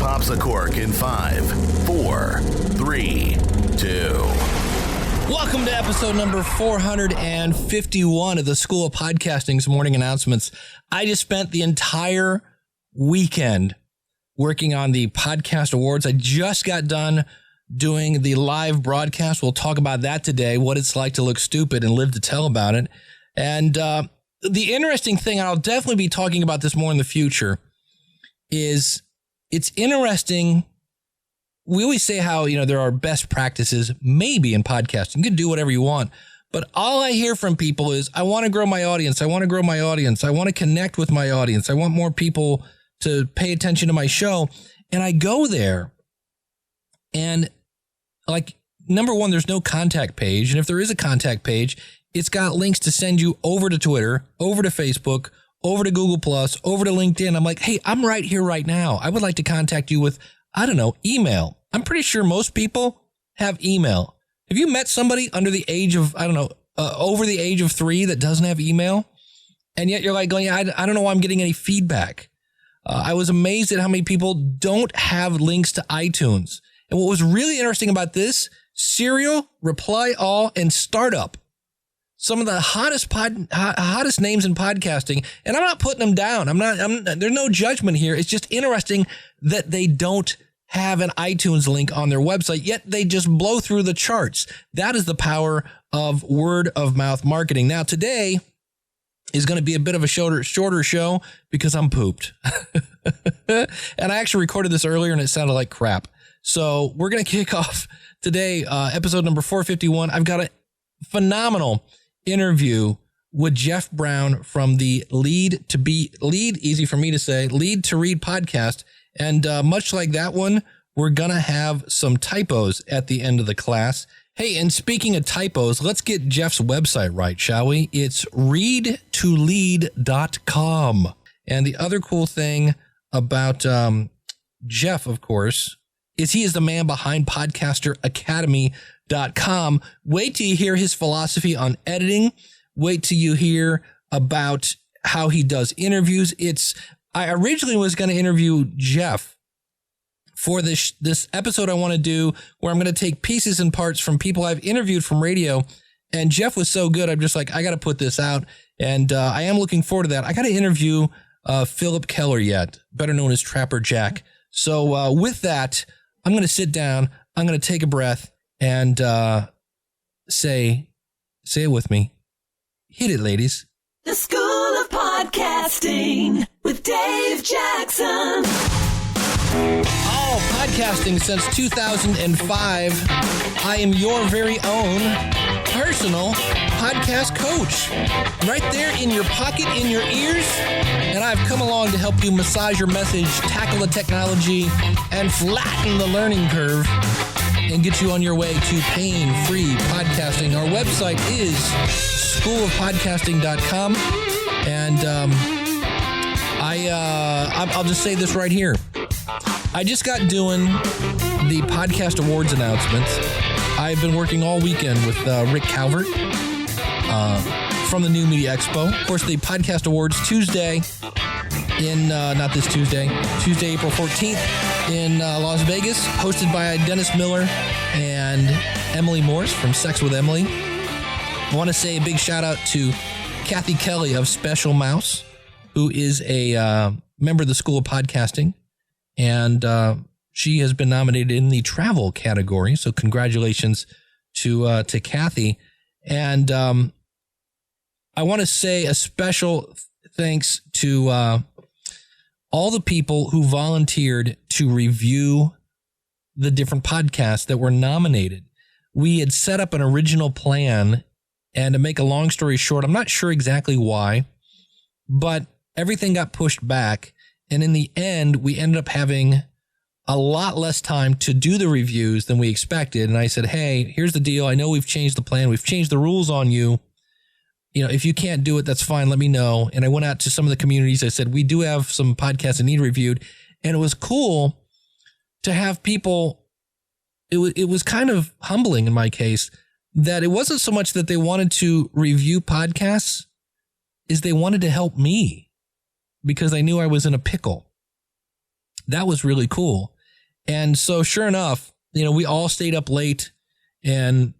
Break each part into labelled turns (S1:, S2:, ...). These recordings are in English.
S1: pops a cork in 5, 4, 3, 2.
S2: Welcome to episode number 451 of the School of Podcasting's morning announcements. I just spent the entire weekend working on the podcast awards. I just got done doing the live broadcast. We'll talk about that today, what it's like to look stupid and live to tell about it. And the interesting thing, and I'll definitely be talking about this more in the future, is it's interesting. We always say how, there are best practices maybe in podcasting. You can do whatever you want. But all I hear from people is, I want to grow my audience. I want to grow my audience. I want to connect with my audience. I want more people to pay attention to my show. And I go there and number one, there's no contact page. And if there is a contact page, it's got links to send you over to Twitter, over to Facebook, over to Google+, over to LinkedIn. I'm like, hey, I'm right here right now. I would like to contact you with, email. I'm pretty sure most people have email. Have you met somebody under the age of, over the age of 3 that doesn't have email? And yet you're like going, I don't know why I'm getting any feedback. I was amazed at how many people don't have links to iTunes. And what was really interesting about this, Serial, Reply All, and Startup, some of the hottest names in podcasting, and I'm not putting them down. There's no judgment here. It's just interesting that they don't have an iTunes link on their website, yet they just blow through the charts. That is the power of word of mouth marketing. Now, today is going to be a bit of a shorter show because I'm pooped. And I actually recorded this earlier and it sounded like crap. So we're going to kick off today, episode number 451. I've got a phenomenal interview with Jeff Brown from the Lead to Read podcast. And much like that one, we're going to have some typos at the end of the class. Hey, and speaking of typos, let's get Jeff's website right, shall we? It's readtolead.com. And the other cool thing about Jeff, of course, is he is the man behind podcasteracademy.com. Wait till you hear his philosophy on editing. Wait till you hear about how he does interviews. I originally was going to interview Jeff for this episode I want to do, where I'm going to take pieces and parts from people I've interviewed from radio. And Jeff was so good, I'm just like, I got to put this out. And I am looking forward to that. I got to interview Philip Keller yet, better known as Trapper Jack. So with that, I'm going to sit down. I'm going to take a breath and say it with me. Hit it, ladies.
S3: The School of Podcasting with Dave Jackson.
S2: Oh, podcasting since 2005. I am your very own personal podcast coach. Right there in your pocket, in your ears. And I've come along to help you massage your message, tackle the technology, and flatten the learning curve, and get you on your way to pain-free podcasting. Our website is schoolofpodcasting.com. And I'll just say this right here. I just got doing the podcast awards announcements. I've been working all weekend with Rick Calvert from the new Media Expo. Of course, the podcast awards Tuesday in, not this Tuesday, April 14th in Las Vegas, hosted by Dennis Miller and Emily Morse from Sex with Emily. I want to say a big shout out to Kathy Kelly of Special Mouse, who is a member of the School of Podcasting, and she has been nominated in the travel category. So congratulations to Kathy. And I want to say a special thanks to all the people who volunteered to review the different podcasts that were nominated. We had set up an original plan, and to make a long story short, I'm not sure exactly why, but everything got pushed back. And in the end, we ended up having a lot less time to do the reviews than we expected. And I said, hey, here's the deal. I know we've changed the plan. We've changed the rules on you. If you can't do it, that's fine. Let me know. And I went out to some of the communities. I said, we do have some podcasts that need reviewed. And it was cool to have people. It was kind of humbling in my case that it wasn't so much that they wanted to review podcasts is they wanted to help me because they knew I was in a pickle. That was really cool. And so sure enough, we all stayed up late and,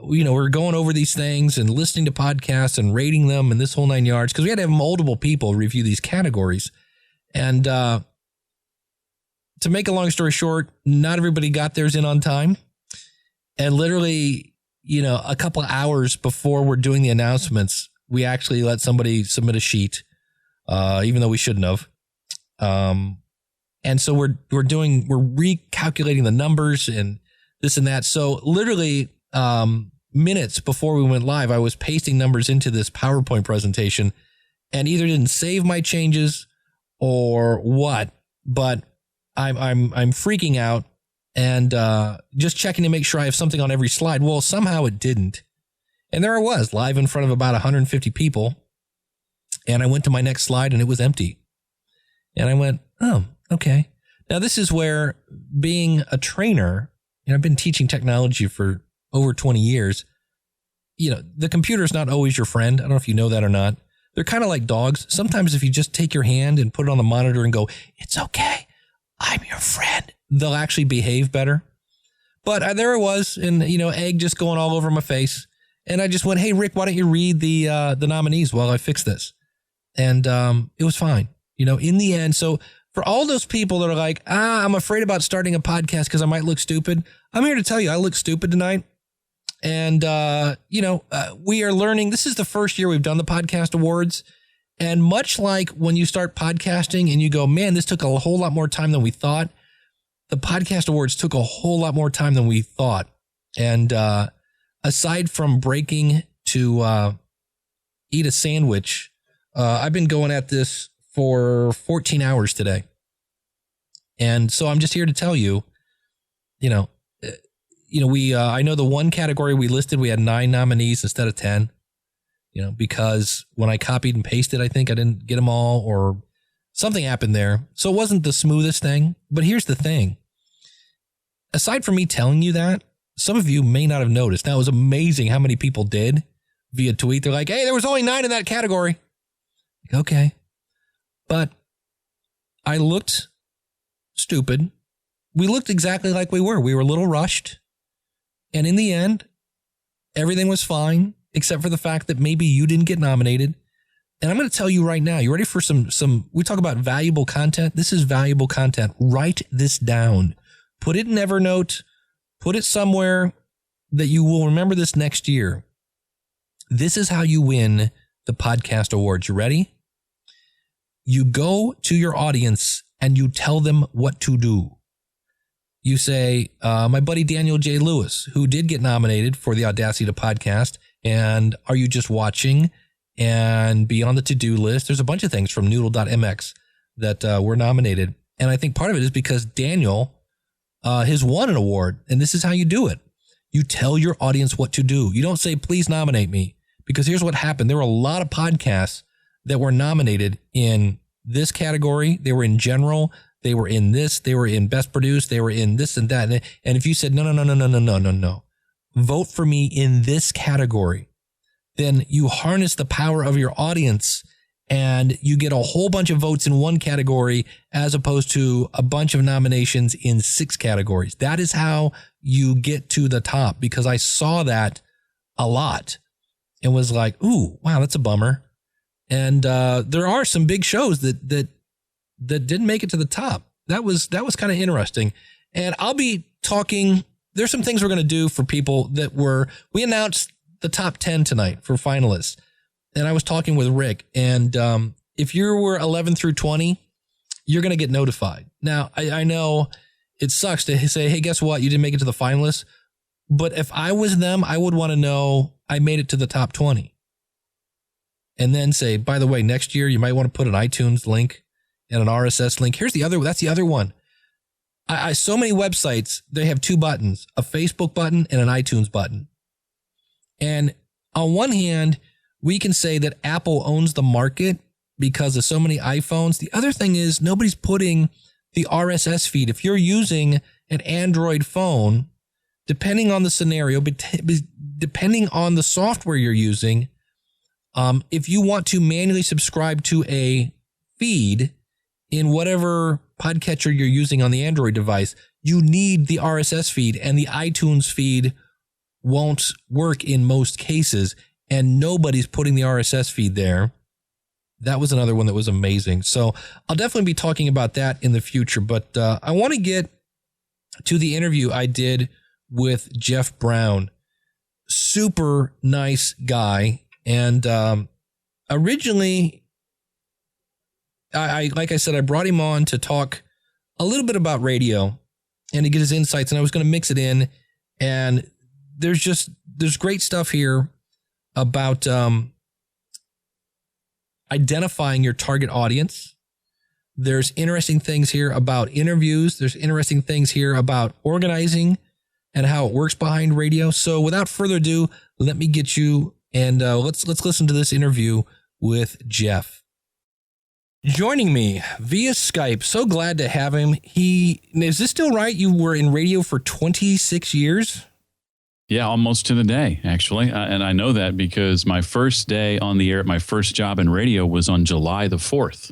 S2: we're going over these things and listening to podcasts and rating them and this whole 9 yards because we had to have multiple people review these categories. And to make a long story short, not everybody got theirs in on time. And literally, a couple of hours before we're doing the announcements, we actually let somebody submit a sheet, even though we shouldn't have. And so we're recalculating the numbers and this and that. So literally, minutes before we went live, I was pasting numbers into this PowerPoint presentation and either didn't save my changes or what, but I'm freaking out and, just checking to make sure I have something on every slide. Well, somehow it didn't. And there I was live in front of about 150 people. And I went to my next slide and it was empty. And I went, oh, okay. Now this is where being a trainer, I've been teaching technology for over 20 years. The computer's not always your friend. I don't know if you know that or not. They're kind of like dogs. Sometimes if you just take your hand and put it on the monitor and go, it's okay, I'm your friend, they'll actually behave better. But there I was, and egg just going all over my face. And I just went, hey, Rick, why don't you read the nominees while I fix this? And it was fine. In the end, so for all those people that are like, I'm afraid about starting a podcast because I might look stupid, I'm here to tell you I look stupid tonight. And, we are learning. This is the first year we've done the podcast awards. And much like when you start podcasting and you go, man, this took a whole lot more time than we thought. The podcast awards took a whole lot more time than we thought. And aside from breaking to eat a sandwich, I've been going at this for 14 hours today. And so I'm just here to tell you, I know the one category we listed, we had 9 nominees instead of 10, because when I copied and pasted, I think I didn't get them all or something happened there. So it wasn't the smoothest thing. But here's the thing. Aside from me telling you that, some of you may not have noticed. Now, it was amazing how many people did via tweet. They're like, hey, there was only 9 in that category. Okay. But I looked stupid. We looked exactly like we were. We were a little rushed. And in the end, everything was fine, except for the fact that maybe you didn't get nominated. And I'm going to tell you right now, you ready for some, we talk about valuable content. This is valuable content. Write this down. Put it in Evernote. Put it somewhere that you will remember this next year. This is how you win the podcast awards. You ready? You go to your audience and you tell them what to do. You say, my buddy Daniel J. Lewis, who did get nominated for the Audacity to Podcast, and are you just watching and be on the to-do list? There's a bunch of things from Noodle.mx that were nominated. And I think part of it is because Daniel has won an award, and this is how you do it. You tell your audience what to do. You don't say, please nominate me, because here's what happened. There were a lot of podcasts that were nominated in this category. They were in general. They were in this. They were in best produced. They were in this and that. And if you said, no, vote for me in this category, then you harness the power of your audience and you get a whole bunch of votes in one category as opposed to a bunch of nominations in 6 categories. That is how you get to the top, because I saw that a lot and was like, ooh, wow, that's a bummer. And there are some big shows that didn't make it to the top. That was kind of interesting. And I'll be talking, there's some things we're going to do for people we announced the top 10 tonight for finalists. And I was talking with Rick, and if you were 11 through 20, you're going to get notified. Now, I know it sucks to say, hey, guess what? You didn't make it to the finalists. But if I was them, I would want to know I made it to the top 20. And then say, by the way, next year, you might want to put an iTunes link and an RSS link. That's the other one. So many websites, they have 2 buttons, a Facebook button and an iTunes button. And on one hand, we can say that Apple owns the market because of so many iPhones. The other thing is nobody's putting the RSS feed. If you're using an Android phone, depending on the scenario, depending on the software you're using, if you want to manually subscribe to a feed in whatever podcatcher you're using on the Android device, you need the RSS feed, and the iTunes feed won't work in most cases, and nobody's putting the RSS feed there. That was another one that was amazing. So I'll definitely be talking about that in the future, but I want to get to the interview I did with Jeff Brown. Super nice guy. And originally, like I said, I brought him on to talk a little bit about radio and to get his insights, and I was going to mix it in. And there's great stuff here about identifying your target audience. There's interesting things here about interviews. There's interesting things here about organizing and how it works behind radio. So without further ado, let me get you and let's listen to this interview with Jeff. Joining me via Skype. So glad to have him. Is this still right? You were in radio for 26 years?
S4: Yeah, almost to the day, actually. And I know that because my first day on the air at my first job in radio was on July the 4th.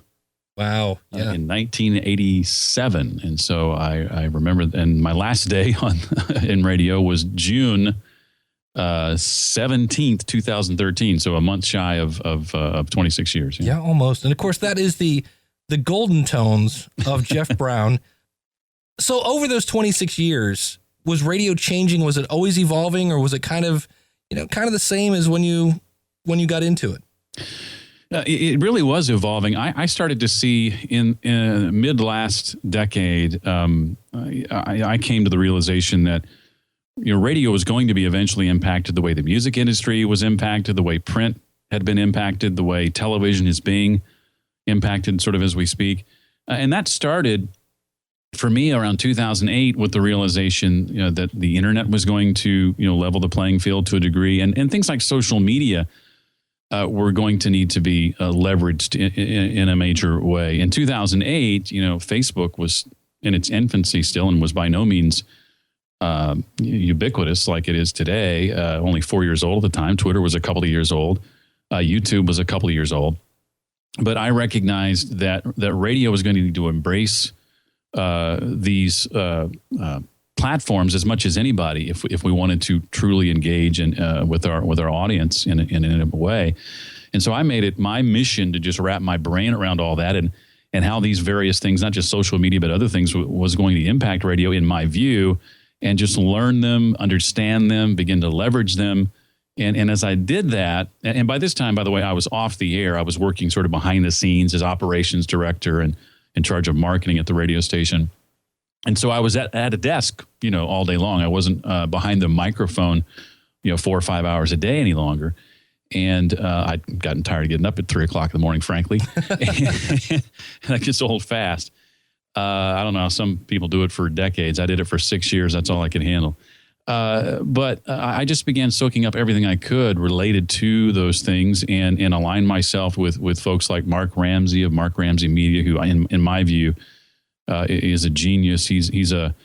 S2: Wow. Yeah.
S4: In 1987. And so I remember, and my last day in radio was June 17th, 2013. So a month shy of 26 years.
S2: Yeah, almost. And of course, that is the golden tones of Jeff Brown. So over those 26 years, was radio changing? Was it always evolving, or was it kind of the same as when you got into it?
S4: It really was evolving. I started to see in mid last decade. I came to the realization that radio was going to be eventually impacted the way the music industry was impacted, the way print had been impacted, the way television is being impacted, sort of as we speak, and that started for me around 2008 with the realization that the internet was going to level the playing field to a degree, and things like social media were going to need to be leveraged in a major way. In 2008, Facebook was in its infancy still and was by no means ubiquitous like it is today. Only 4 years old at the time. Twitter was a couple of years old. YouTube was a couple of years old. But I recognized that radio was going to need to embrace these platforms as much as anybody if we wanted to truly engage with our audience in a way. And so I made it my mission to just wrap my brain around all that and how these various things, not just social media, but other things was going to impact radio in my view, and just learn them, understand them, begin to leverage them. And as I did that, and by this time, by the way, I was off the air. I was working sort of behind the scenes as operations director and in charge of marketing at the radio station. And so I was at a desk, all day long. I wasn't behind the microphone, 4 or 5 hours a day any longer. And I'd gotten tired of getting up at 3 o'clock in the morning, frankly. And I get old fast. I don't know how some people do it for decades. I did it for 6 years. That's all I could handle. But I just began soaking up everything I could related to those things and align myself with folks like Mark Ramsey of Mark Ramsey Media, who in my view is a genius. He's a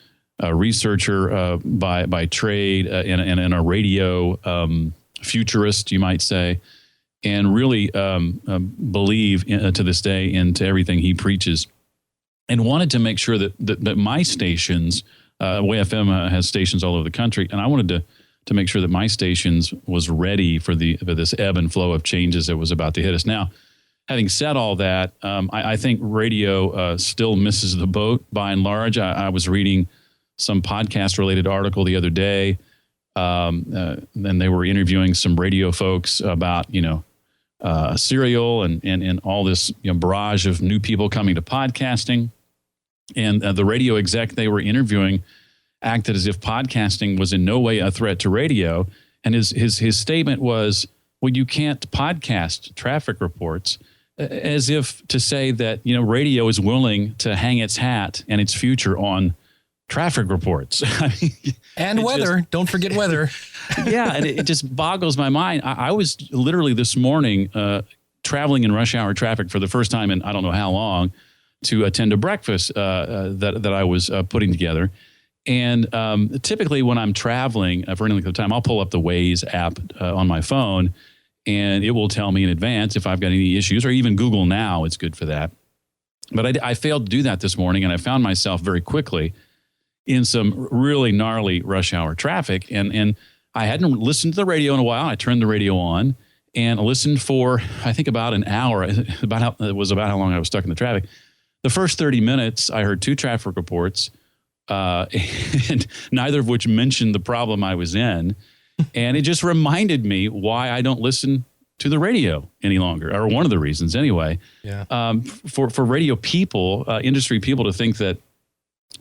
S4: researcher by trade and a radio futurist, you might say, and really believe to this day into everything he preaches, and wanted to make sure that my stations, WFM has stations all over the country, and I wanted to make sure that my stations was ready for this ebb and flow of changes that was about to hit us. Now, having said all that, I think radio still misses the boat by and large. I was reading some podcast-related article the other day, and they were interviewing some radio folks about, Serial and all this barrage of new people coming to podcasting. And the radio exec they were interviewing acted as if podcasting was in no way a threat to radio. And his statement was, well, you can't podcast traffic reports, as if to say that, radio is willing to hang its hat and its future on traffic reports.
S2: And weather. Don't forget weather.
S4: Yeah. And it just boggles my mind. I was literally this morning traveling in rush hour traffic for the first time in I don't know how long to attend a breakfast that I was putting together. And typically when I'm traveling for any length of time, I'll pull up the Waze app on my phone, and it will tell me in advance if I've got any issues, or even Google Now, it's good for that. But I failed to do that this morning, and I found myself very quickly in some really gnarly rush hour traffic. And I hadn't listened to the radio in a while. I turned the radio on and listened for, I think, about an hour. It was about how long I was stuck in the traffic. The first 30 minutes, I heard 2 traffic reports, and neither of which mentioned the problem I was in. And it just reminded me why I don't listen to the radio any longer, or one of the reasons anyway.
S2: Yeah.
S4: For radio people, industry people to think that,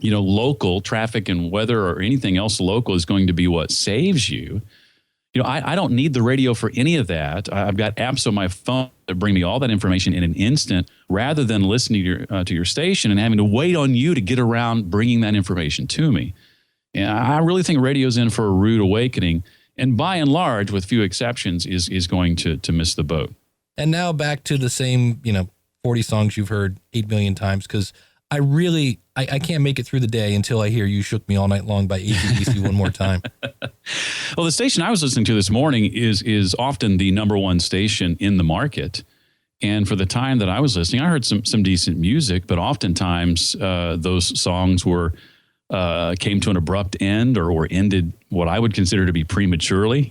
S4: local traffic and weather or anything else local is going to be what saves you. I don't need the radio for any of that. I've got apps on my phone that bring me all that information in an instant, rather than listening to your station and having to wait on you to get around bringing that information to me. And I really think radio's in for a rude awakening, and by and large, with few exceptions, is going to miss the boat.
S2: And now back to the same, 40 songs you've heard 8 million times, because I can't make it through the day until I hear You Shook Me All Night Long by AC/DC one more time.
S4: Well, the station I was listening to this morning is often the number one station in the market. And for the time that I was listening, I heard some decent music, but oftentimes those songs came to an abrupt end or ended what I would consider to be prematurely,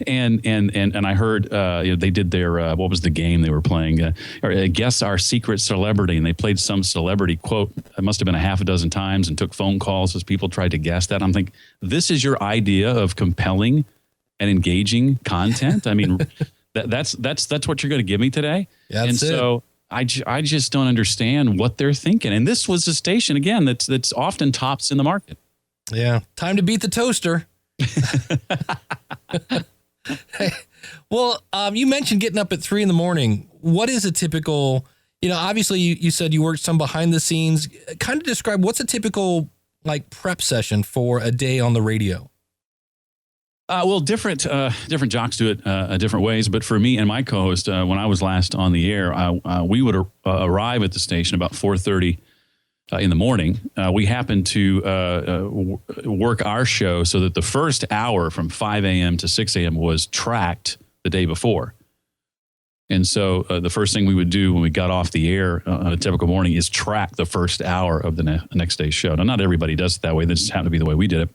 S4: and I heard they did their what was the game they were playing? Guess Our Secret Celebrity, and they played some celebrity quote. It must have been a half a dozen times, and took phone calls as people tried to guess that. I'm thinking, this is your idea of compelling and engaging content? I mean, that's what you're going to give me today?
S2: Yeah,
S4: and so. I just don't understand what they're thinking. And this was a station, again, that's often tops in the market.
S2: Yeah. Time to beat the toaster. Hey, well, you mentioned getting up at 3 a.m. What is a typical, obviously you said you worked some behind the scenes. Kind of describe what's a typical prep session for a day on the radio?
S4: Well, different jocks do it different ways. But for me and my co-host, when I was last on the air, we would arrive at the station about 4:30 in the morning. We happened to work our show so that the first hour from 5 a.m. to 6 a.m. was tracked the day before. And so the first thing we would do when we got off the air on a typical morning is track the first hour of the next day's show. Now, not everybody does it that way. This just happened to be the way we did it.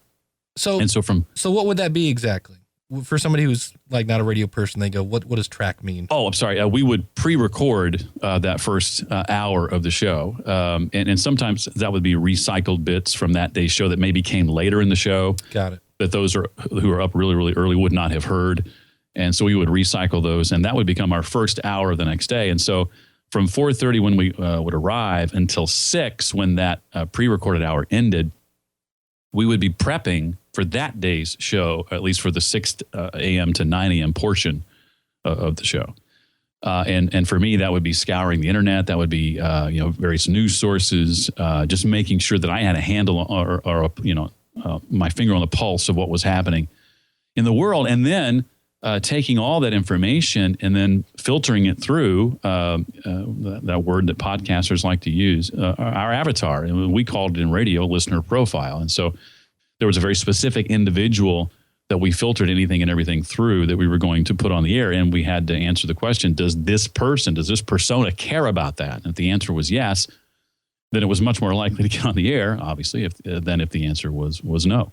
S4: So
S2: what would that be exactly? For somebody who's not a radio person, they go, what does track mean?
S4: Oh, I'm sorry. We would pre-record that first hour of the show. And sometimes that would be recycled bits from that day's show that maybe came later in the show.
S2: Got it.
S4: That those who are up really, really early would not have heard. And so we would recycle those, and that would become our first hour of the next day. And so from 4:30 when we would arrive until 6 when that pre-recorded hour ended, we would be prepping for that day's show, at least for the 6 a.m. to 9 a.m. portion of the show. And for me, that would be scouring the internet. That would be, various news sources, just making sure that I had a handle or my finger on the pulse of what was happening in the world. And then taking all that information and then filtering it through that word that podcasters like to use, our avatar. And we called it in radio listener profile. And so there was a very specific individual that we filtered anything and everything through that we were going to put on the air. And we had to answer the question, does this persona care about that? And if the answer was yes, then it was much more likely to get on the air, obviously, than if the answer was no.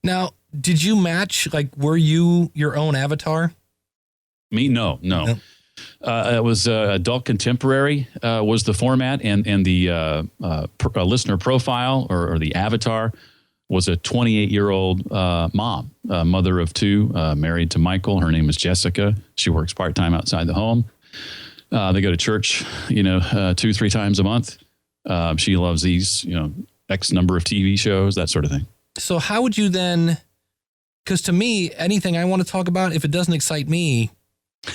S2: Now, did you match, were you your own avatar?
S4: Me? No. It was adult contemporary was the format, and the listener profile or the avatar was a 28-year-old mom, mother of 2, married to Michael. Her name is Jessica. She works part-time outside the home. They go to church, 2-3 times a month. She loves these, X number of TV shows, that sort of thing.
S2: So how would you then, because to me, anything I want to talk about, if it doesn't excite me,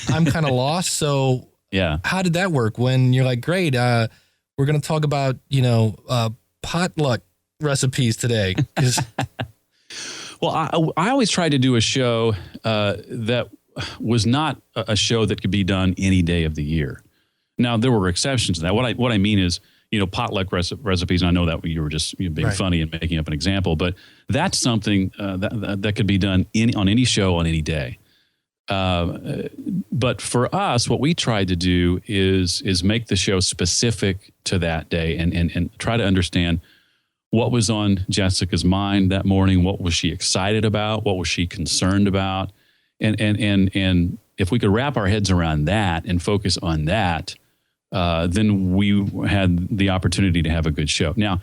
S2: I'm kind of lost. So
S4: yeah, how
S2: did that work when you're like, great, we're going to talk about, potluck recipes today?
S4: Well, I always tried to do a show that was not a show that could be done any day of the year. Now, there were exceptions to that. What I mean is, potluck recipes, and I know that you were just being
S2: right.
S4: funny and making up an example, but that's something that could be done on any show on any day. But for us, what we tried to do is make the show specific to that day and try to understand what was on Jessica's mind that morning? What was she excited about? What was she concerned about? And if we could wrap our heads around that and focus on that, then we had the opportunity to have a good show. Now,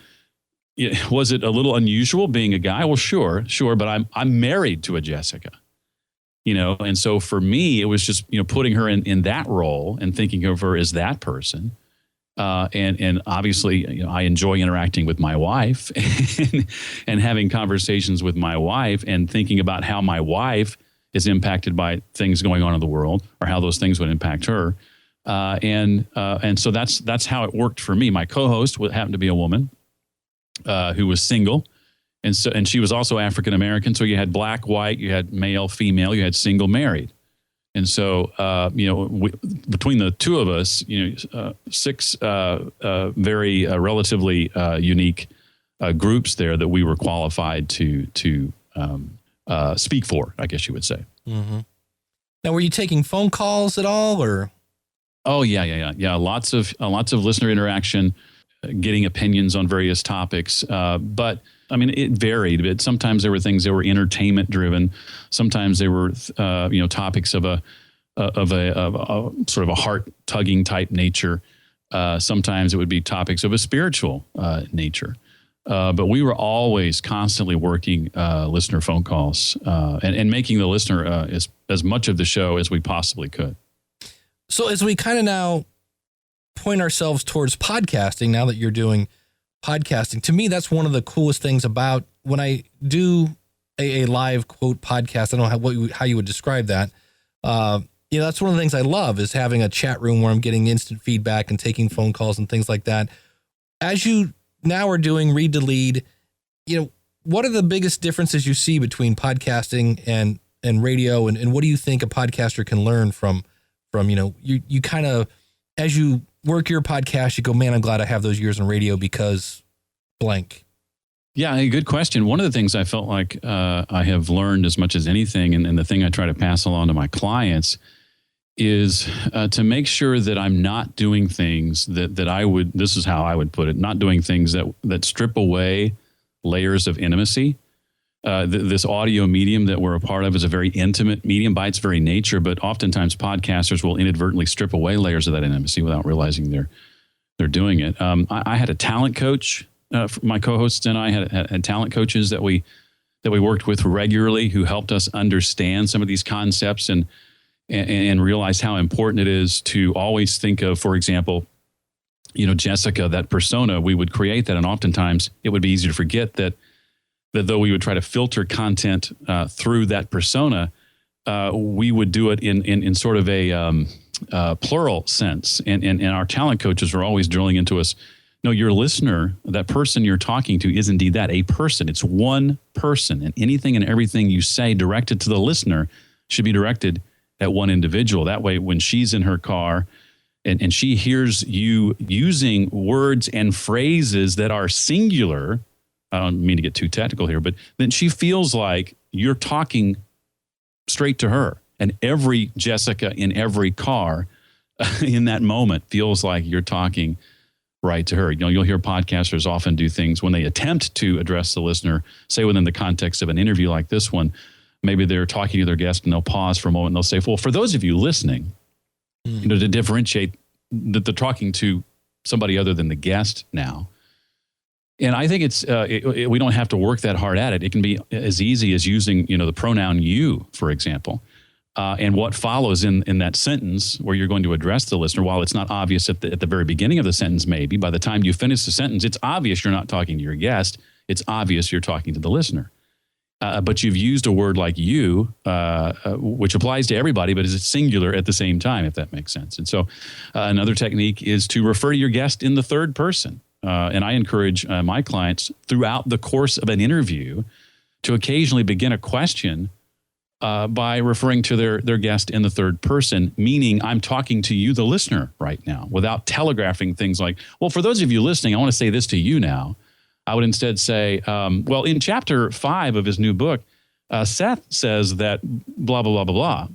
S4: was it a little unusual being a guy? Well, sure, but I'm married to a Jessica, and so for me, it was just, putting her in that role and thinking of her as that person. And obviously, I enjoy interacting with my wife and having conversations with my wife and thinking about how my wife is impacted by things going on in the world or how those things would impact her. And so that's how it worked for me. My co-host happened to be a woman who was single. And she was also African American. So you had black, white, you had male, female, you had single, married. And so, between the two of us, 6 very relatively unique groups there that we were qualified to speak for, I guess you would say.
S2: Mm-hmm. Now, were you taking phone calls at all, or?
S4: Oh yeah. Lots of listener interaction, getting opinions on various topics, but. I mean, it varied, but sometimes there were things that were entertainment driven. Sometimes they were, topics of a sort of a heart tugging type nature. Sometimes it would be topics of a spiritual nature. But we were always constantly working listener phone calls and making the listener as much of the show as we possibly could.
S2: So as we kind of now point ourselves towards podcasting, now that you're doing podcasting, to me, that's one of the coolest things about when I do a live quote podcast. I don't know how you would describe that. That's one of the things I love is having a chat room where I'm getting instant feedback and taking phone calls and things like that. As you now are doing Read to Lead, what are the biggest differences you see between podcasting and radio? And what do you think a podcaster can learn from you kind of, as you work your podcast, you go, man, I'm glad I have those years in radio because blank.
S4: Yeah, a good question. One of the things I felt like I have learned as much as anything, and the thing I try to pass along to my clients is to make sure that I'm not doing things that I would, this is how I would put it, not doing things that strip away layers of intimacy. This audio medium that we're a part of is a very intimate medium by its very nature, but oftentimes podcasters will inadvertently strip away layers of that intimacy without realizing they're doing it. I had a talent coach. My co-hosts and I had talent coaches that we worked with regularly who helped us understand some of these concepts and realize how important it is to always think of, for example, Jessica, that persona. We would create that, and oftentimes it would be easy to forget that though we would try to filter content through that persona, we would do it in sort of a plural sense. And our talent coaches were always drilling into us, no, your listener, that person you're talking to is indeed that, a person. It's one person. And anything and everything you say directed to the listener should be directed at one individual. That way, when she's in her car and she hears you using words and phrases that are singular, I don't mean to get too technical here, but then she feels like you're talking straight to her. And every Jessica in every car in that moment feels like you're talking right to her. You'll hear podcasters often do things when they attempt to address the listener, say within the context of an interview like this one, maybe they're talking to their guest and they'll pause for a moment and they'll say, well, for those of you listening, to differentiate that they're talking to somebody other than the guest now. And I think we don't have to work that hard at it. It can be as easy as using, the pronoun you, for example. And what follows in that sentence where you're going to address the listener, while it's not obvious at the very beginning of the sentence, maybe by the time you finish the sentence, it's obvious you're not talking to your guest. It's obvious you're talking to the listener. But you've used a word like you, which applies to everybody, but is singular at the same time, if that makes sense. And so another technique is to refer to your guest in the third person. And I encourage my clients throughout the course of an interview to occasionally begin a question by referring to their guest in the third person, meaning I'm talking to you, the listener, right now, without telegraphing things like, well, for those of you listening, I want to say this to you now. I would instead say, well, in chapter 5 of his new book, Seth says that blah, blah, blah, blah, blah.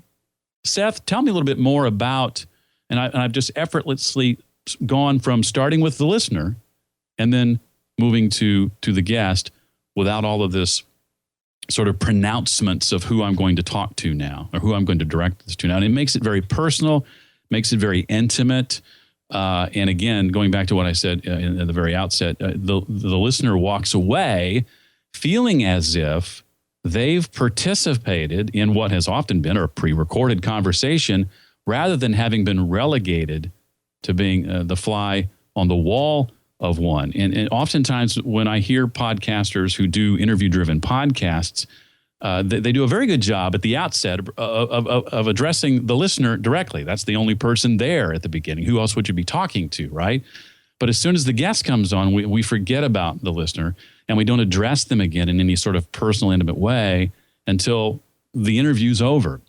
S4: Seth, tell me a little bit more about, and I've just effortlessly gone from starting with the listener and then moving to the guest without all of this sort of pronouncements of who I'm going to talk to now or who I'm going to direct this to now. And it makes it very personal, makes it very intimate. And again, going back to what I said at the very outset, the listener walks away feeling as if they've participated in what has often been a pre-recorded conversation rather than having been relegated to being the fly on the wall of one. And oftentimes when I hear podcasters who do interview-driven podcasts, they do a very good job at the outset of addressing the listener directly. That's the only person there at the beginning. Who else would you be talking to, right? But as soon as the guest comes on, we forget about the listener and we don't address them again in any sort of personal, intimate way until the interview's over.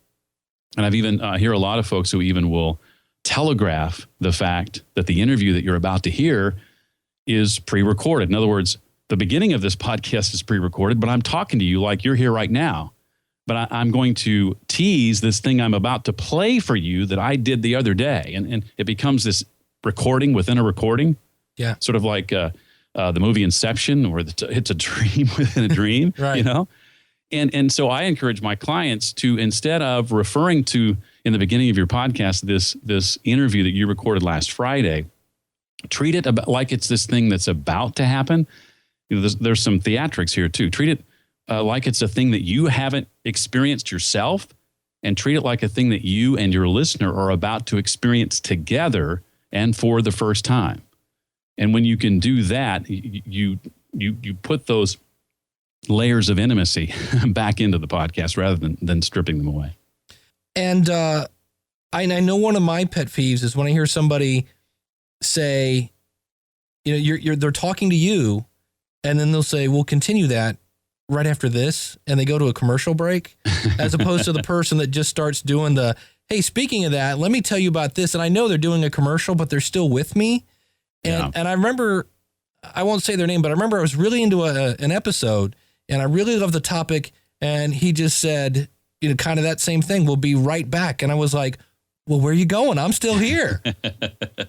S4: And I've even hear a lot of folks who even will telegraph the fact that the interview that you're about to hear is pre-recorded. In other words, the beginning of this podcast is pre-recorded, but I'm talking to you like you're here right now. But I'm going to tease this thing I'm about to play for you that I did the other day. And it becomes this recording within a recording.
S2: Yeah.
S4: Sort of like the movie Inception, where it's a dream within a dream,
S2: right.
S4: You know? And so I encourage my clients to, instead of referring to in the beginning of your podcast, this interview that you recorded last Friday, treat it like it's this thing that's about to happen. You know, there's some theatrics here too. Treat it like it's a thing that you haven't experienced yourself, and treat it like a thing that you and your listener are about to experience together and for the first time. And when you can do that, you put those layers of intimacy back into the podcast rather than stripping them away.
S2: And I know one of my pet peeves is when I hear somebody say, you know, they're talking to you, and then they'll say, we'll continue that right after this, and they go to a commercial break, as opposed to the person that just starts doing the, hey, speaking of that, let me tell you about this. And I know they're doing a commercial, but they're still with me. And I remember, I won't say their name, but I remember I was really into an episode, and I really loved the topic, and he just said, you know, kind of that same thing, we'll be right back. And I was like, well, where are you going? I'm still here.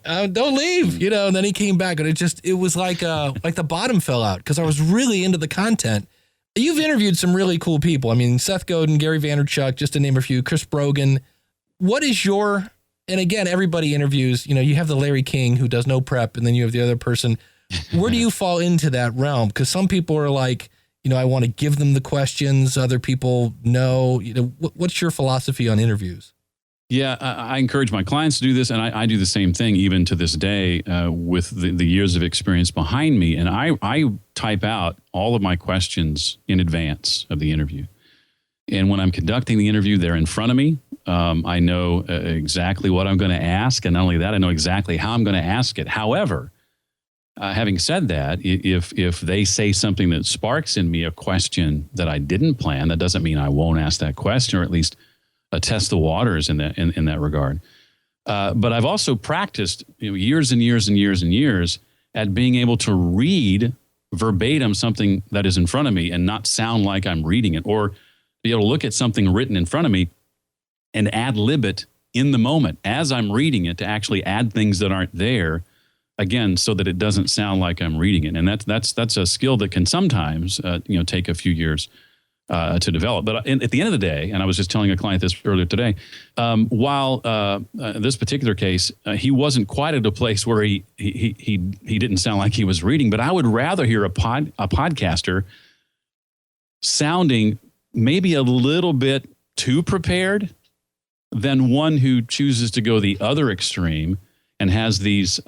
S2: Don't leave, you know. And then he came back, and it was like the bottom fell out because I was really into the content. You've interviewed some really cool people. I mean, Seth Godin, Gary Vaynerchuk, just to name a few, Chris Brogan. What is your, and again, everybody interviews, you know, you have the Larry King who does no prep, and then you have the other person. Where do you fall into that realm? Because some people are like, you know, I want to give them the questions. Other people know, you know, what's your philosophy on interviews?
S4: Yeah, I encourage my clients to do this, and I do the same thing even to this day with the years of experience behind me. And I type out all of my questions in advance of the interview. And when I'm conducting the interview, they're in front of me. I know exactly what I'm going to ask, and not only that, I know exactly how I'm going to ask it. However, having said that, if they say something that sparks in me a question that I didn't plan, that doesn't mean I won't ask that question, or at least test the waters in that regard. But I've also practiced years and years and years and years at being able to read verbatim something that is in front of me and not sound like I'm reading it, or be able to look at something written in front of me and ad-lib it in the moment as I'm reading it, to actually add things that aren't there, again, so that it doesn't sound like I'm reading it. And that's a skill that can sometimes take a few years to develop. But at the end of the day, and I was just telling a client this earlier today, while this particular case, he wasn't quite at a place where he didn't sound like he was reading, but I would rather hear a podcaster sounding maybe a little bit too prepared than one who chooses to go the other extreme and has these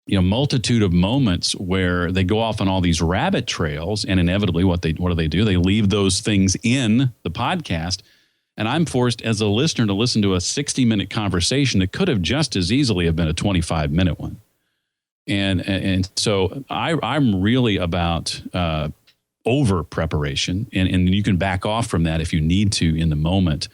S4: multitude of moments where they go off on all these rabbit trails, and inevitably what do? They leave those things in the podcast, and I'm forced as a listener to listen to a 60-minute conversation that could have just as easily have been a 25-minute one. And so I'm really about over preparation, and you can back off from that if you need to in the moment.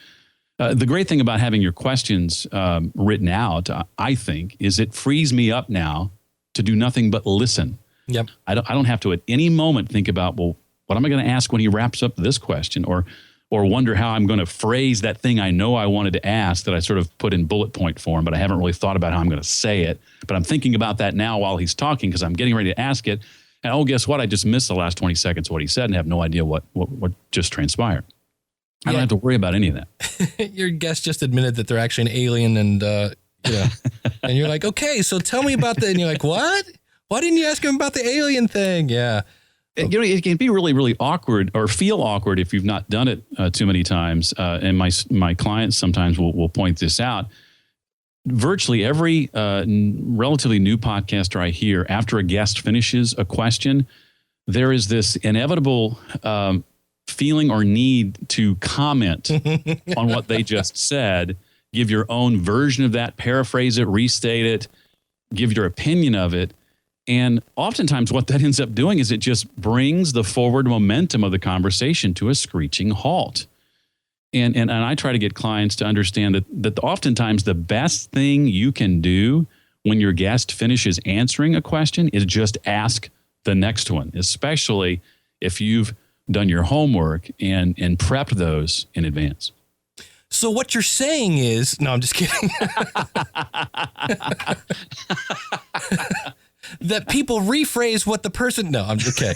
S4: The great thing about having your questions written out, I think, is it frees me up now to do nothing but listen.
S2: Yep.
S4: I don't have to at any moment think about, well, what am I going to ask when he wraps up this question, or wonder how I'm going to phrase that thing I know I wanted to ask that I sort of put in bullet point form, but I haven't really thought about how I'm going to say it. But I'm thinking about that now while he's talking because I'm getting ready to ask it. And oh, guess what? I just missed the last 20 seconds of what he said and have no idea what just transpired. I don't have to worry about any of that.
S2: Your guest just admitted that they're actually an alien, and and you're like, okay, so tell me about that. And you're like, what? Why didn't you ask him about the alien thing? Yeah.
S4: It can be really, really awkward or feel awkward if you've not done it too many times. And my clients sometimes will point this out. Virtually every relatively new podcaster I hear, after a guest finishes a question, there is this inevitable feeling or need to comment on what they just said, give your own version of that, paraphrase it, restate it, give your opinion of it. And oftentimes what that ends up doing is it just brings the forward momentum of the conversation to a screeching halt. And I try to get clients to understand that oftentimes the best thing you can do when your guest finishes answering a question is just ask the next one, especially if you've done your homework and prepped those in advance.
S2: So what you're saying is, no, I'm just kidding. That people rephrase what the person, no, I'm okay.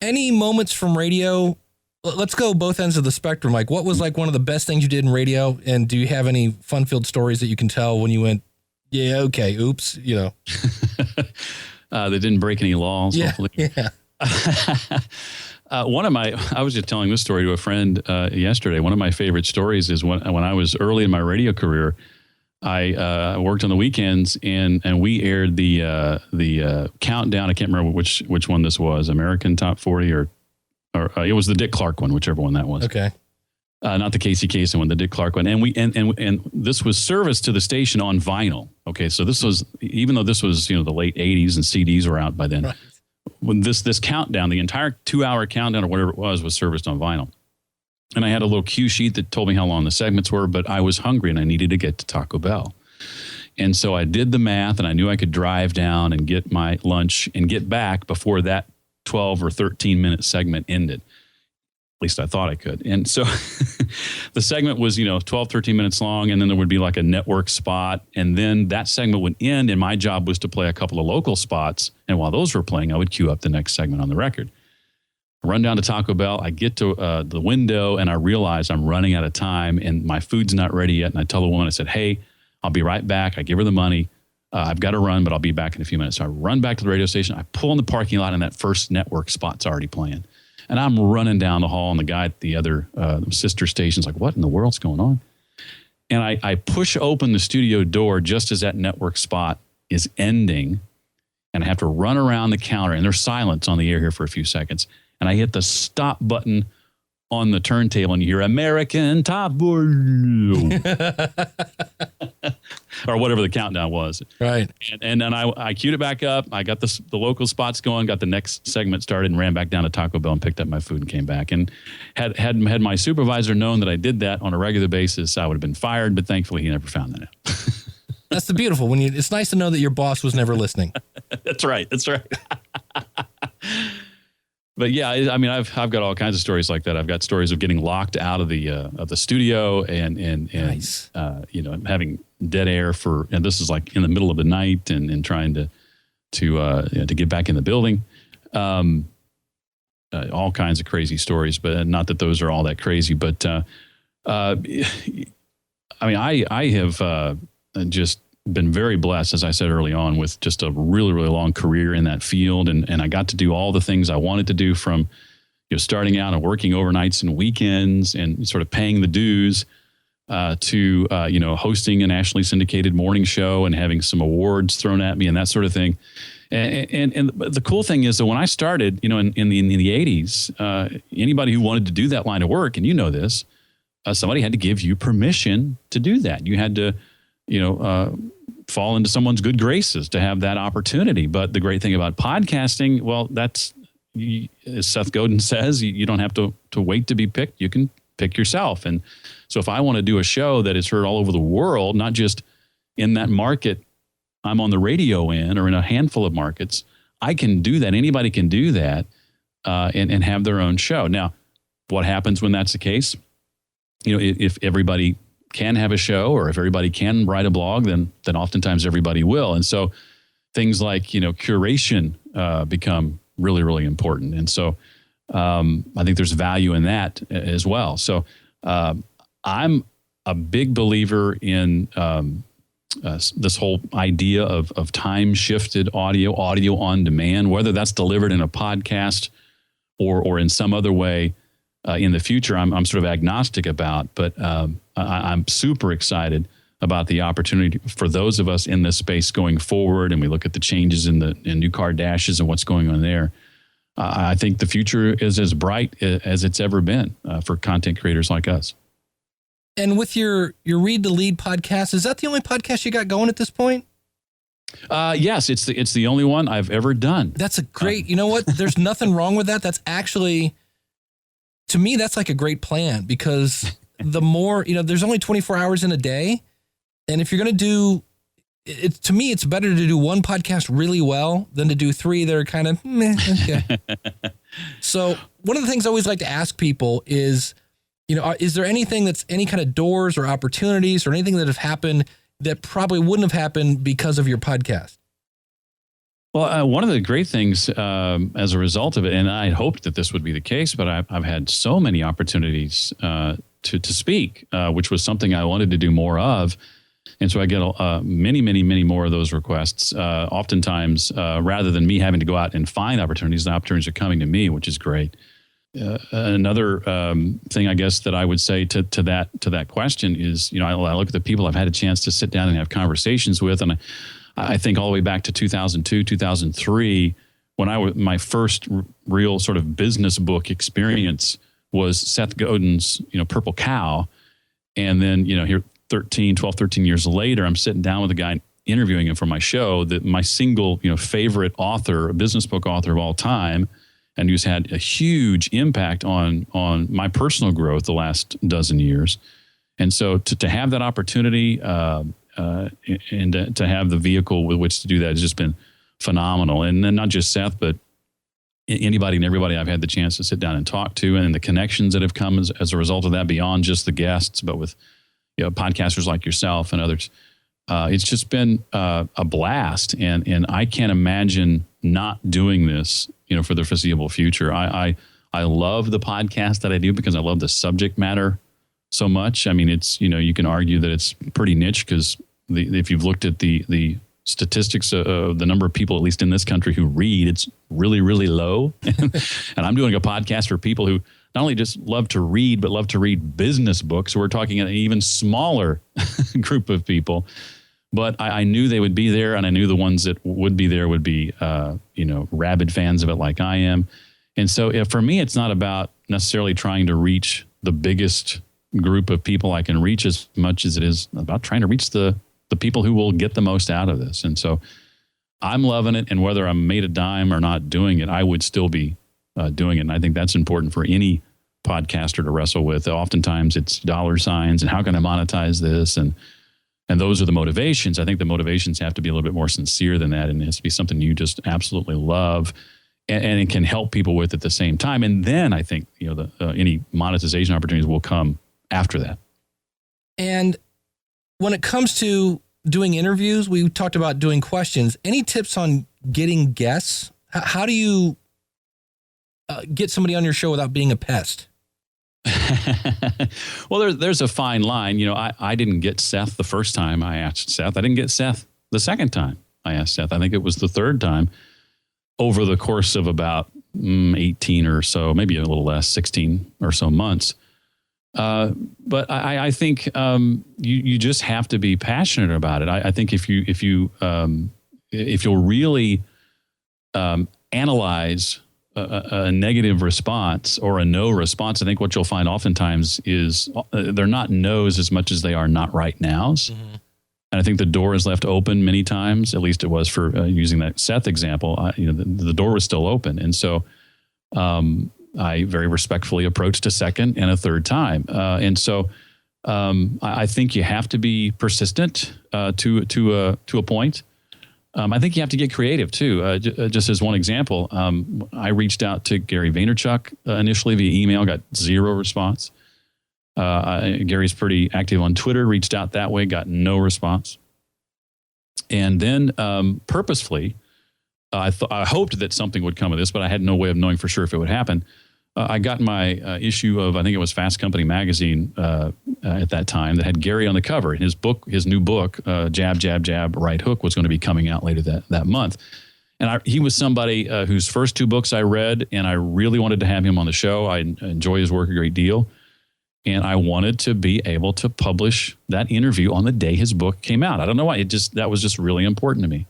S2: Any moments from radio? Let's go both ends of the spectrum. Like, what was like one of the best things you did in radio? And do you have any fun-filled stories that you can tell when you went, yeah, okay, oops,
S4: They didn't break any laws, hopefully.
S2: Yeah.
S4: I was just telling this story to a friend yesterday. One of my favorite stories is when I was early in my radio career, I worked on the weekends and we aired the countdown. I can't remember which one this was, American Top 40 or it was the Dick Clark one, whichever one that was.
S2: Okay.
S4: Not the Casey Kasem one, the Dick Clark one. And this was serviced to the station on vinyl. Okay. So this was, even though this was, the late 80s and CDs were out by then, right. When this countdown, the entire 2-hour countdown or whatever it was serviced on vinyl. And I had a little cue sheet that told me how long the segments were, but I was hungry and I needed to get to Taco Bell. And so I did the math and I knew I could drive down and get my lunch and get back before that 12 or 13 minute segment ended. At least I thought I could. And so the segment was, 12, 13 minutes long, and then there would be like a network spot. And then that segment would end, and my job was to play a couple of local spots. And while those were playing, I would queue up the next segment on the record. I run down to Taco Bell. I get to the window, and I realize I'm running out of time, and my food's not ready yet. And I tell the woman, I said, hey, I'll be right back. I give her the money. I've got to run, but I'll be back in a few minutes. So I run back to the radio station. I pull in the parking lot, and that first network spot's already playing. And I'm running down the hall, and the guy at the other sister station's like, what in the world's going on? And I push open the studio door just as that network spot is ending, and I have to run around the counter, and there's silence on the air here for a few seconds. And I hit the stop button on the turntable, and you hear American Top 40. Or whatever the countdown was.
S2: Right.
S4: And then I queued it back up. I got the local spots going, got the next segment started, and ran back down to Taco Bell and picked up my food and came back. And had my supervisor known that I did that on a regular basis, I would have been fired, but thankfully he never found that out.
S2: That's the beautiful. It's nice to know that your boss was never listening.
S4: That's right. But yeah, I mean, I've got all kinds of stories like that. I've got stories of getting locked out of the studio and
S2: nice.
S4: Having dead air and this is like in the middle of the night and trying to get back in the building. All kinds of crazy stories, but not that those are all that crazy. But I mean, I have just been very blessed, as I said early on, with just a really, really long career in that field. And I got to do all the things I wanted to do, from starting out and working overnights and weekends and sort of paying the dues to hosting a nationally syndicated morning show and having some awards thrown at me and that sort of thing. And the cool thing is that when I started, in the 80s, anybody who wanted to do that line of work, and this, somebody had to give you permission to do that. You had to, fall into someone's good graces to have that opportunity. But the great thing about podcasting, well, that's, as Seth Godin says, you don't have to wait to be picked. You can pick yourself. And so if I want to do a show that is heard all over the world, not just in that market I'm on the radio in or in a handful of markets, I can do that. Anybody can do that and have their own show. Now, what happens when that's the case? If everybody can have a show, or if everybody can write a blog, then oftentimes everybody will. And so things like, curation become really, really important. And so I think there's value in that as well. So I'm a big believer in this whole idea of time-shifted audio on demand, whether that's delivered in a podcast or in some other way in the future. I'm sort of agnostic about, but I'm super excited about the opportunity for those of us in this space going forward. And we look at the changes in new car dashes and what's going on there. I think the future is as bright as it's ever been for content creators like us.
S2: And with your Read to Lead podcast, is that the only podcast you got going at this point?
S4: Yes, it's the only one I've ever done.
S2: That's a great, you know what? There's nothing wrong with that. That's actually, to me, that's like a great plan, because the more, there's only 24 hours in a day. And if you're going to do it, to me, it's better to do one podcast really well than to do three that are kind of meh. Okay. So one of the things I always like to ask people is, is there anything that's any kind of doors or opportunities or anything that have happened that probably wouldn't have happened because of your podcast?
S4: Well, one of the great things as a result of it, and I hoped that this would be the case, but I've had so many opportunities to speak, which was something I wanted to do more of. And so I get many, many, many more of those requests. Oftentimes, rather than me having to go out and find opportunities, the opportunities are coming to me, which is great. Another thing, I guess, that I would say to that question is, I look at the people I've had a chance to sit down and have conversations with, and I think all the way back to 2002, 2003, when my first real sort of business book experience was Seth Godin's, Purple Cow, and then here 12, 13 years later, I'm sitting down with a guy interviewing him for my show, that my single, favorite author, a business book author of all time, and who's had a huge impact on my personal growth the last dozen years. And so to have that opportunity and to have the vehicle with which to do that has just been phenomenal. And then not just Seth, but anybody and everybody I've had the chance to sit down and talk to, and the connections that have come as a result of that, beyond just the guests, but with podcasters like yourself and others. It's just been a blast, and I can't imagine not doing this, for the foreseeable future. I love the podcast that I do because I love the subject matter so much. I mean, it's, you can argue that it's pretty niche because if you've looked at the statistics of the number of people, at least in this country, who read, it's really, really low. And I'm doing a podcast for people who not only just love to read, but love to read business books. So we're talking an even smaller group of people. But I knew they would be there, and I knew the ones that would be there would be, rabid fans of it like I am. And so for me, it's not about necessarily trying to reach the biggest group of people I can reach, as much as it is about trying to reach the people who will get the most out of this. And so I'm loving it. And whether I'm made a dime or not doing it, I would still be doing it. And I think that's important for any podcaster to wrestle with. Oftentimes it's dollar signs and how can I monetize this? And those are the motivations. I think the motivations have to be a little bit more sincere than that. And it has to be something you just absolutely love and it can help people with at the same time. And then I think, any monetization opportunities will come after that.
S2: And when it comes to doing interviews, we talked about doing questions. Any tips on getting guests? How do you get somebody on your show without being a pest?
S4: Well, there's a fine line. I didn't get Seth the first time I asked Seth. I didn't get Seth the second time I asked Seth. I think it was the third time over the course of about 18 or so, maybe a little less, 16 or so months. But I think you just have to be passionate about it. I think if you'll really analyze a negative response or a no response, I think what you'll find oftentimes is they're not no's as much as they are not right nows. Mm-hmm. And I think the door is left open many times. At least it was for using that Seth example. The door was still open, and so I very respectfully approached a second and a third time. And so I think you have to be persistent to a point. I think you have to get creative too. Just as one example, I reached out to Gary Vaynerchuk initially via email, got zero response. Gary's pretty active on Twitter, reached out that way, got no response. And then purposefully, I hoped that something would come of this, but I had no way of knowing for sure if it would happen. I got my issue of, I think it was Fast Company magazine at that time, that had Gary on the cover. And his new book, Jab, Jab, Jab, Right Hook, was going to be coming out later that month. And he was somebody whose first 2 books I read, and I really wanted to have him on the show. I enjoy his work a great deal. And I wanted to be able to publish that interview on the day his book came out. I don't know why. That was just really important to me.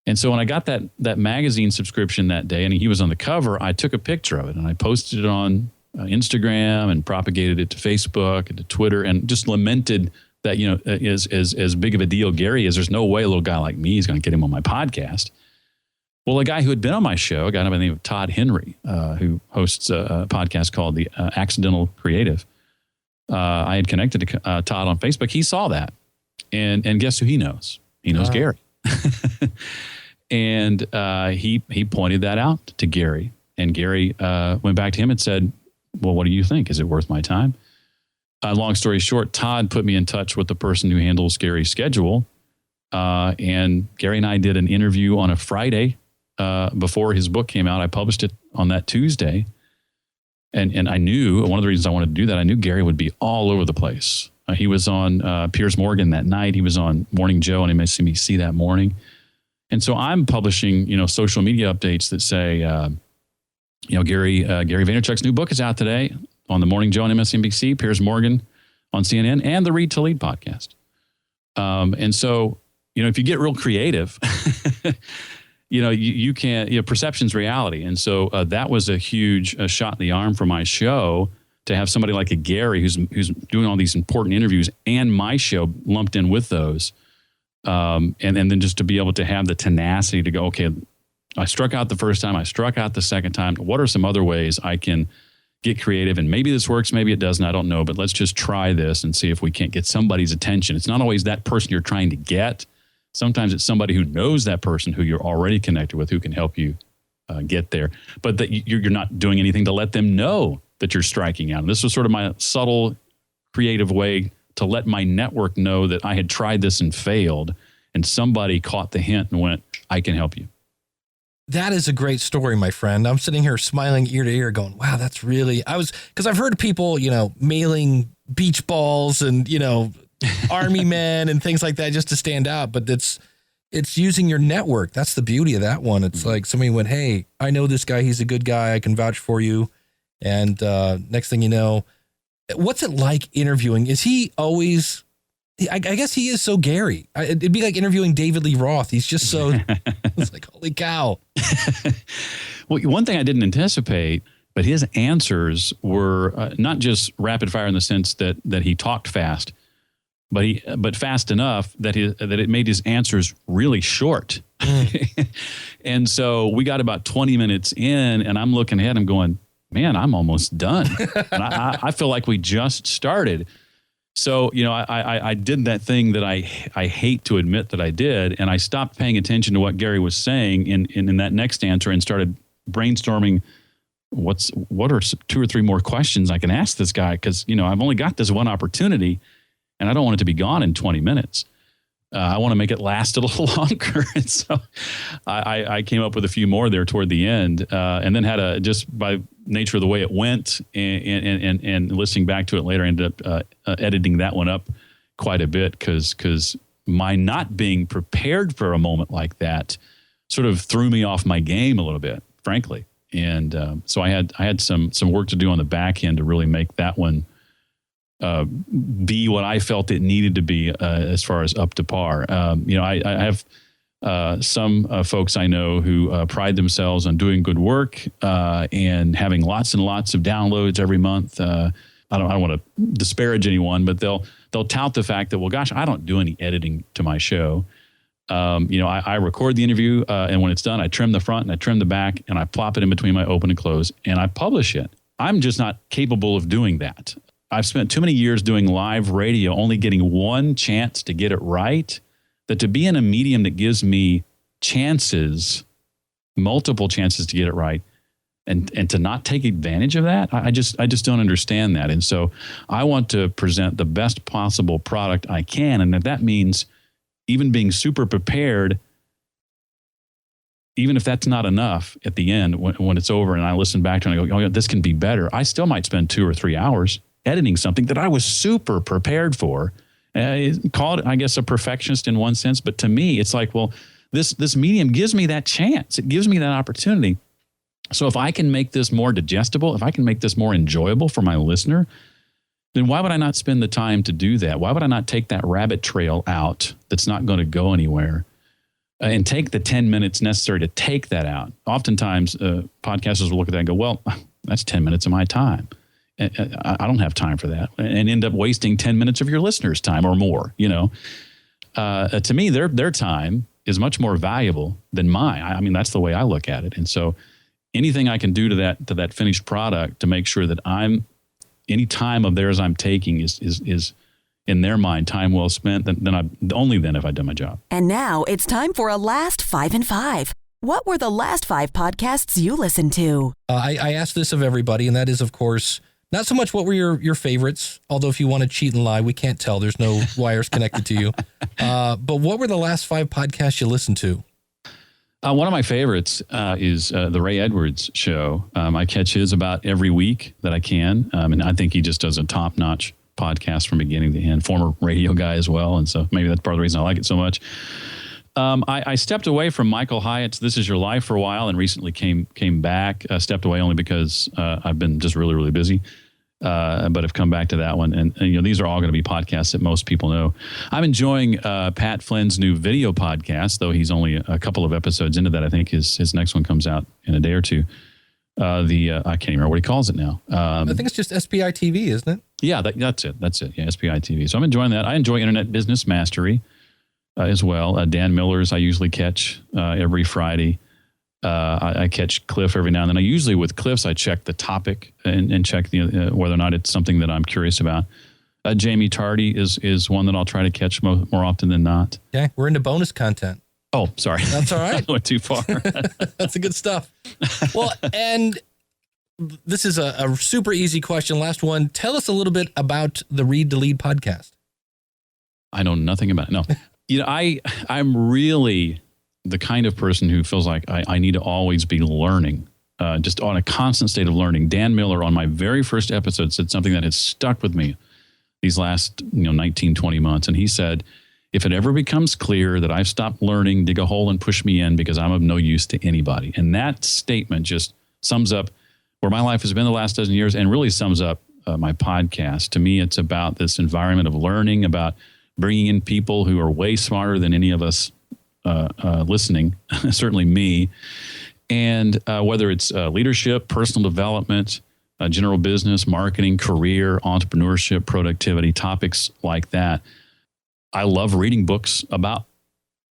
S4: And so when I got that magazine subscription that day and he was on the cover, I took a picture of it and I posted it on Instagram and propagated it to Facebook and to Twitter, and just lamented that, as big of a deal Gary is, there's no way a little guy like me is going to get him on my podcast. Well, a guy who had been on my show, a guy by the name of Todd Henry, who hosts a podcast called The Accidental Creative, I had connected to Todd on Facebook. He saw that. And guess who he knows? He knows Gary. And he pointed that out to Gary. And Gary went back to him and said, well, what do you think? Is it worth my time? Long story short, Todd put me in touch with the person who handles Gary's schedule. And Gary and I did an interview on a Friday before his book came out. I published it on that Tuesday. And I knew, one of the reasons I wanted to do that, I knew Gary would be all over the place. He was on Piers Morgan that night. He was on Morning Joe on MSNBC that morning. And so I'm publishing, social media updates that say, Gary Vaynerchuk's new book is out today on the Morning Joe on MSNBC, Piers Morgan on CNN, and the Read to Lead podcast. And so, if you get real creative, you can't, perception's reality. And so that was a huge shot in the arm for my show, to have somebody like a Gary who's doing all these important interviews and my show lumped in with those. And then just to be able to have the tenacity to go, okay, I struck out the first time, I struck out the second time. What are some other ways I can get creative? And maybe this works, maybe it doesn't, I don't know, but let's just try this and see if we can't get somebody's attention. It's not always that person you're trying to get. Sometimes it's somebody who knows that person who you're already connected with, who can help you get there. But that you're not doing anything to let them know that you're striking out. And this was sort of my subtle, creative way to let my network know that I had tried this and failed, and somebody caught the hint and went, I can help you.
S2: That is a great story, my friend. I'm sitting here smiling ear to ear going, wow, that's really, because I've heard people, mailing beach balls and, army men and things like that just to stand out. But it's using your network. That's the beauty of that one. It's like somebody went, hey, I know this guy. He's a good guy. I can vouch for you. And next thing you know, what's it like interviewing? Is he always, I guess he is so Gary. It'd be like interviewing David Lee Roth. He's just so, it's like, holy cow.
S4: Well, one thing I didn't anticipate, but his answers were not just rapid fire in the sense that he talked fast, but fast enough that it made his answers really short. And so we got about 20 minutes in, and I'm looking ahead, I'm going, man, I'm almost done. And I feel like we just started. So, I did that thing that I hate to admit that I did, and I stopped paying attention to what Gary was saying in that next answer and started brainstorming what are 2 or 3 more questions I can ask this guy, because, I've only got this one opportunity, and I don't want it to be gone in 20 minutes. I want to make it last a little longer. And so I came up with a few more there toward the end, and then had just by nature of the way it went and listening back to it later, I ended up editing that one up quite a bit because my not being prepared for a moment like that sort of threw me off my game a little bit, frankly. And so I had some work to do on the back end to really make that one be what I felt it needed to be as far as up to par. I have some folks I know who pride themselves on doing good work and having lots and lots of downloads every month. I don't want to disparage anyone, but they'll tout the fact that, well, gosh, I don't do any editing to my show. I record the interview, and when it's done, I trim the front and I trim the back, and I plop it in between my open and close, and I publish it. I'm just not capable of doing that. I've spent too many years doing live radio, only getting one chance to get it right, that to be in a medium that gives me chances, multiple chances to get it right, and to not take advantage of that, I just don't understand that. And so I want to present the best possible product I can. And if that means, even being super prepared, even if that's not enough at the end, when it's over and I listen back to it and I go, oh, yeah, this can be better, I still might spend 2 or 3 hours editing something that I was super prepared for. Call it, I guess, a perfectionist in one sense. But to me, it's like, well, this medium gives me that chance. It gives me that opportunity. So if I can make this more digestible, if I can make this more enjoyable for my listener, then why would I not spend the time to do that? Why would I not take that rabbit trail out that's not going to go anywhere and take the 10 minutes necessary to take that out? Oftentimes, podcasters will look at that and go, well, that's 10 minutes of my time. I don't have time for that, and end up wasting 10 minutes of your listeners' time or more. To me, their time is much more valuable than mine. I mean, that's the way I look at it. And so anything I can do to that finished product to make sure that any time of theirs I'm taking is in their mind time well spent, then have I done my job.
S3: And now it's time for a last 5 and 5. What were the last 5 podcasts you listened to?
S2: I asked this of everybody, and that is, of course, not so much what were your favorites, although if you want to cheat and lie, we can't tell. There's no wires connected to you. But what were the last 5 podcasts you listened to?
S4: One of my favorites is the Ray Edwards show. I catch his about every week that I can. And I think he just does a top-notch podcast from beginning to end. Former radio guy as well. And so maybe that's part of the reason I like it so much. I stepped away from Michael Hyatt's This Is Your Life for a while and recently came back. Stepped away only because I've been just really, really busy. But I've come back to that one. And these are all going to be podcasts that most people know. I'm enjoying Pat Flynn's new video podcast, though he's only a couple of episodes into that. I think his next one comes out in a day or two. I can't even remember what he calls it now.
S2: I think it's just SPI TV, isn't it? Yeah,
S4: that's it. Yeah, SPI TV. So I'm enjoying that. I enjoy Internet Business Mastery as well. Dan Miller's I usually catch every Friday. I catch Cliff every now and then. I usually with Cliff's, I check the topic and check whether or not it's something that I'm curious about. Jamie Tardy is one that I'll try to catch more often than not.
S2: Okay, we're into bonus content.
S4: Oh, sorry.
S2: That's all right.
S4: I went too far.
S2: That's the good stuff. Well, and this is a super easy question. Last one. Tell us a little bit about the Read to Lead podcast.
S4: I know nothing about it. No. I'm really the kind of person who feels like I need to always be learning, just on a constant state of learning. Dan Miller on my very first episode said something that has stuck with me these last 19, 20 months. And he said, if it ever becomes clear that I've stopped learning, dig a hole and push me in because I'm of no use to anybody. And that statement just sums up where my life has been the last dozen years and really sums up my podcast. To me, it's about this environment of learning, about bringing in people who are way smarter than any of us listening, certainly me. And whether it's leadership, personal development, general business, marketing, career, entrepreneurship, productivity, topics like that. I love reading books about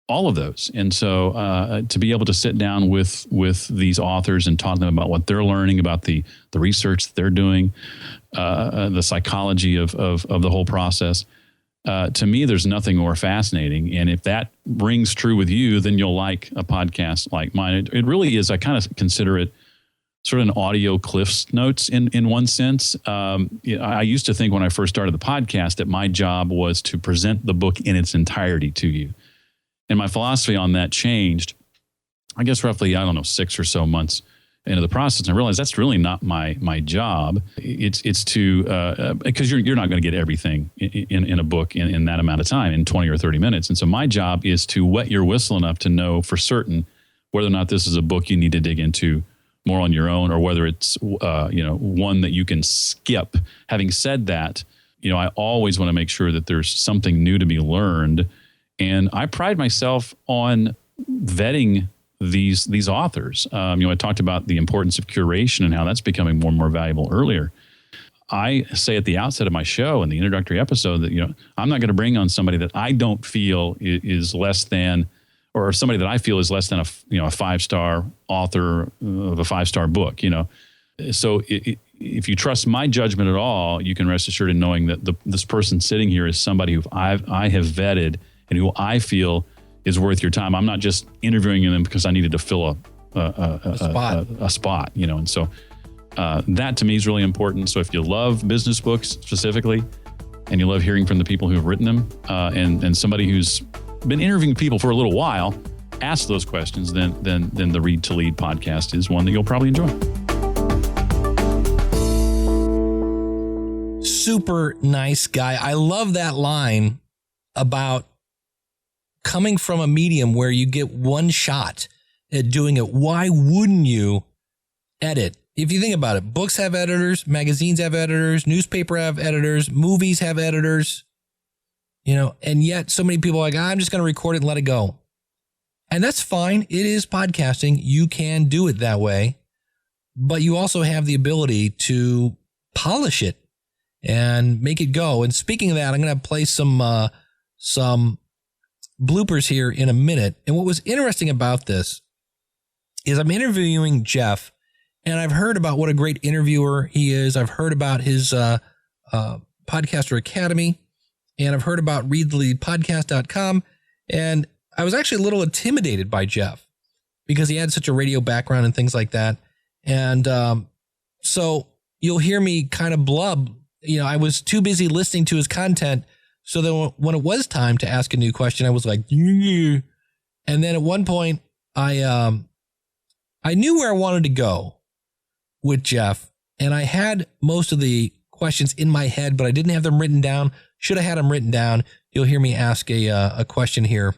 S4: all of those. And so to be able to sit down with these authors and talk to them about what they're learning, about the research that they're doing, the psychology of the whole process, to me, there's nothing more fascinating. And if that rings true with you, then you'll like a podcast like mine. It really is. I kind of consider it sort of an audio Cliff's Notes in one sense. I used to think when I first started the podcast that my job was to present the book in its entirety to you. And my philosophy on that changed, I guess, roughly, 6 or so months into the process. And I realized that's really not my job. It's to, because you're not going to get everything in a book in that amount of time, in 20 or 30 minutes. And so my job is to wet your whistle enough to know for certain whether or not this is a book you need to dig into more on your own, or whether it's one that you can skip. Having said that, I always want to make sure that there's something new to be learned, and I pride myself on vetting these authors. I talked about the importance of curation and how that's becoming more and more valuable earlier. I say at the outset of my show in the introductory episode that I'm not going to bring on somebody that I don't feel is less than, or somebody that I feel is less than a 5-star author of a 5-star book. So if you trust my judgment at all, you can rest assured in knowing that this person sitting here is somebody who I have vetted and who I feel is worth your time. I'm not just interviewing them because I needed to fill a spot. And so that to me is really important. So if you love business books specifically, and you love hearing from the people who have written them, and somebody who's been interviewing people for a little while, ask those questions, then the Read to Lead podcast is one that you'll probably enjoy.
S2: Super nice guy. I love that line about coming from a medium where you get one shot at doing it. Why wouldn't you edit? If you think about it, books have editors, magazines have editors, newspaper have editors, movies have editors, and yet so many people are like, I'm just going to record it and let it go. And that's fine. It is podcasting. You can do it that way, but you also have the ability to polish it and make it go. And speaking of that, I'm going to play some bloopers here in a minute. And what was interesting about this is I'm interviewing Jeff, and I've heard about what a great interviewer he is. I've heard about his Podcaster Academy, and I've heard about readtheleadpodcast.com. And I was actually a little intimidated by Jeff because he had such a radio background and things like that. And so you'll hear me kind of blub. I was too busy listening to his content. So then when it was time to ask a new question, I was like, and then at one point I knew where I wanted to go with Jeff, and I had most of the questions in my head, but I didn't have them written down. Should have had them written down. You'll hear me ask a question here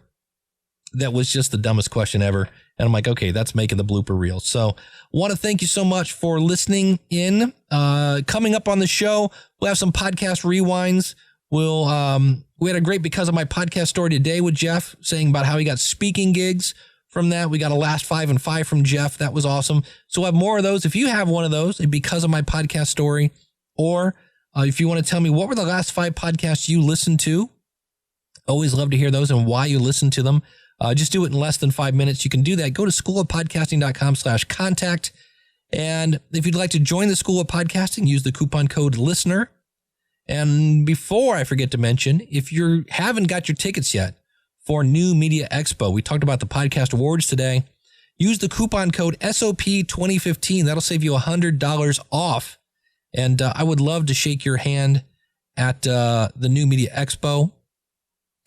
S2: that was just the dumbest question ever. And I'm like, okay, that's making the blooper reel. So want to thank you so much for listening in. Coming up on the show, we'll have some podcast rewinds. We had a great Because of My Podcast story today with Jeff, saying about how he got speaking gigs from that. We got a last 5 and 5 from Jeff. That was awesome. So we'll have more of those. If you have one of those, a Because of My Podcast story, or if you want to tell me what were the last 5 podcasts you listened to, always love to hear those and why you listened to them. Just do it in less than 5 minutes. You can do that. Go to schoolofpodcasting.com/contact. And if you'd like to join the School of Podcasting, use the coupon code LISTENER. And before I forget to mention, if you haven't got your tickets yet for New Media Expo, we talked about the podcast awards today. Use the coupon code SOP2015. That'll save you $100 off. And I would love to shake your hand at the New Media Expo.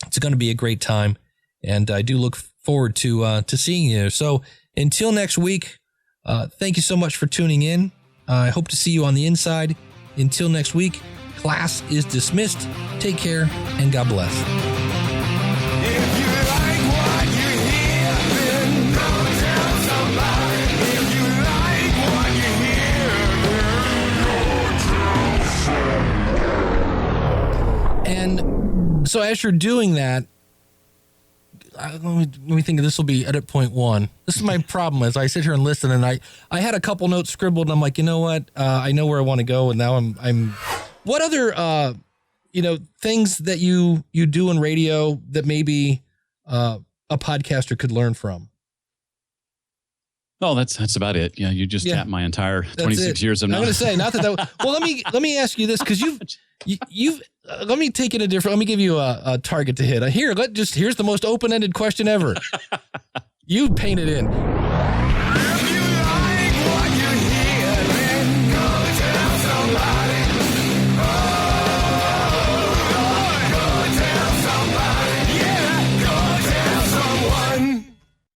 S2: It's going to be a great time. And I do look forward to seeing you. So until next week, thank you so much for tuning in. I hope to see you on the inside. Until next week, class is dismissed. Take care and God bless.
S5: If you like what you hear, then go tell somebody. If you like what you hear, then go tell somebody.
S2: And so as you're doing that, let me think this will be edit point 1. This is my problem as I sit here and listen, and I had a couple notes scribbled, and I'm like, you know what? I know where I want to go, and now I'm what other things that you do in radio that maybe a podcaster could learn from?
S4: Oh, that's about it. Yeah, you just tapped my entire 26 years of knowledge.
S2: I'm going to say not that. Well, let me ask you this, because you've let me take it a different. Let me give you a target to hit. Here's the most open-ended question ever. You paint it in.